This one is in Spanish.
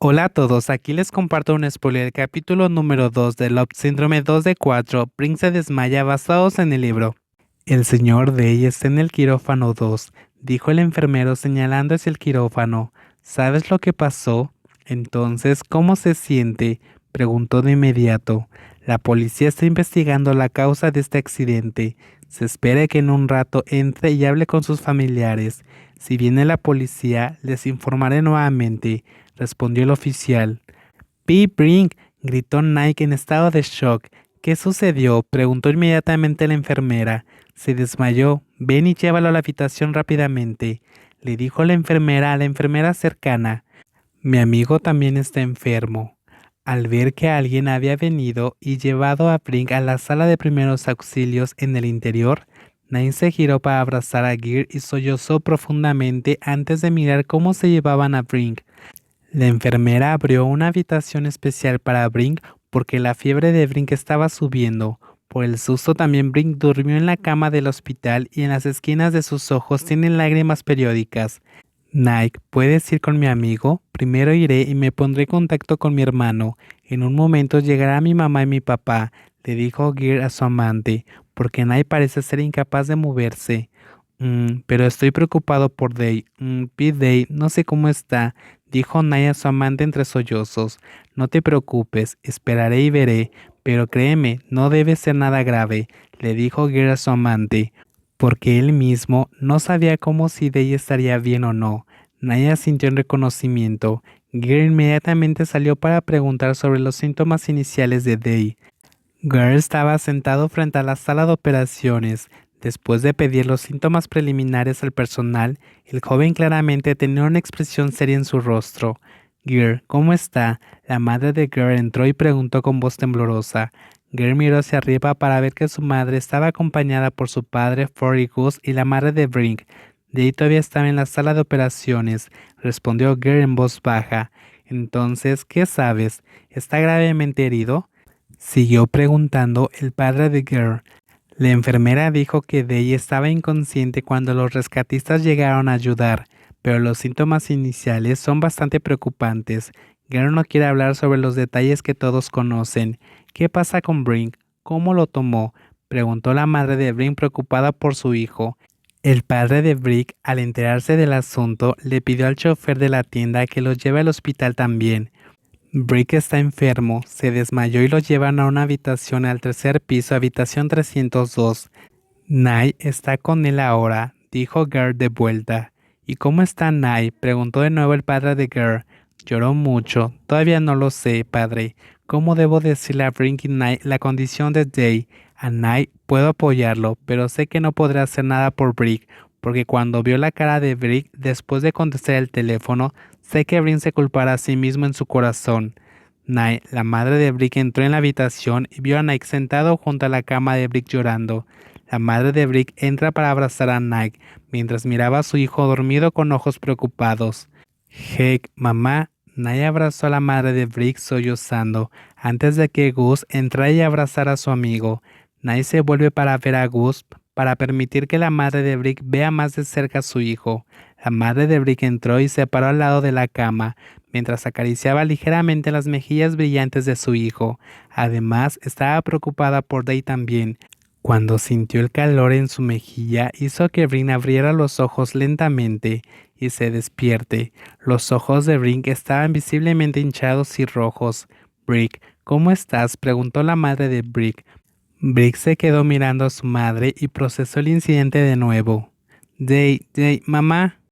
Hola a todos, aquí les comparto un spoiler del capítulo número 2 de Love Síndrome 2 de 4. Brink se desmaya basados en el libro. El señor Day está en el quirófano 2, dijo el enfermero señalando hacia el quirófano. ¿Sabes lo que pasó? Entonces, ¿cómo se siente? Preguntó de inmediato. La policía está investigando la causa de este accidente. Se espera que en un rato entre y hable con sus familiares. Si viene la policía, les informaré nuevamente, respondió el oficial. Brink, gritó Nike en estado de shock. ¿Qué sucedió? Preguntó inmediatamente la enfermera. Se desmayó. Ven y llévalo a la habitación rápidamente, le dijo la enfermera a la enfermera cercana. Mi amigo también está enfermo. Al ver que alguien había venido y llevado a Brink a la sala de primeros auxilios en el interior, Nine se giró para abrazar a Gear y sollozó profundamente antes de mirar cómo se llevaban a Brink. La enfermera abrió una habitación especial para Brink porque la fiebre de Brink estaba subiendo. Por el susto también Brink durmió en la cama del hospital y en las esquinas de sus ojos tienen lágrimas periódicas. Nike, ¿puedes ir con mi amigo? Primero iré y me pondré en contacto con mi hermano. En un momento llegará mi mamá y mi papá, le dijo Gear a su amante, porque Nike parece ser incapaz de moverse. Pero estoy preocupado por Day. Pete Day, no sé cómo está, dijo Naya a su amante entre sollozos. No te preocupes, esperaré y veré, pero créeme, no debe ser nada grave, le dijo Gear a su amante, porque él mismo no sabía cómo si Day estaría bien o no. Naya sintió en reconocimiento. Gear inmediatamente salió para preguntar sobre los síntomas iniciales de Day. Gear estaba sentado frente a la sala de operaciones. Después de pedir los síntomas preliminares al personal, el joven claramente tenía una expresión seria en su rostro. Gear, ¿cómo está? La madre de Gear entró y preguntó con voz temblorosa. Gear miró hacia arriba para ver que su madre estaba acompañada por su padre, Forry Goose, y la madre de Brink. De ahí todavía estaba en la sala de operaciones, respondió Gear en voz baja. Entonces, ¿qué sabes? ¿Está gravemente herido? Siguió preguntando el padre de Girl. La enfermera dijo que Day estaba inconsciente cuando los rescatistas llegaron a ayudar, pero los síntomas iniciales son bastante preocupantes. Girl no quiere hablar sobre los detalles que todos conocen. ¿Qué pasa con Brink? ¿Cómo lo tomó? Preguntó la madre de Brink preocupada por su hijo. El padre de Brink, al enterarse del asunto, le pidió al chofer de la tienda que lo lleve al hospital también. Brick está enfermo, se desmayó y lo llevan a una habitación al tercer piso, habitación 302. Nye está con él ahora, dijo Gert de vuelta. ¿Y cómo está Nye? Preguntó de nuevo el padre de Gert. Lloró mucho. Todavía no lo sé, padre. ¿Cómo debo decirle a Brink y Nye la condición de Day? A Nye puedo apoyarlo, pero sé que no podré hacer nada por Brick, porque cuando vio la cara de Brick después de contestar el teléfono, sé que Brink se culpará a sí mismo en su corazón. Nye, la madre de Brick, entró en la habitación y vio a Nike sentado junto a la cama de Brick llorando. La madre de Brick entra para abrazar a Nike, mientras miraba a su hijo dormido con ojos preocupados. Heck, mamá. Nike abrazó a la madre de Brick sollozando, antes de que Gus entrara y abrazara a su amigo. Nike se vuelve para ver a Gus, para permitir que la madre de Brick vea más de cerca a su hijo. La madre de Brick entró y se paró al lado de la cama, mientras acariciaba ligeramente las mejillas brillantes de su hijo. Además, estaba preocupada por Day también. Cuando sintió el calor en su mejilla, hizo que Brin abriera los ojos lentamente y se despierte. Los ojos de Brin estaban visiblemente hinchados y rojos. Brick, ¿cómo estás? Preguntó la madre de Brick. Brick se quedó mirando a su madre y procesó el incidente de nuevo. Day, mamá.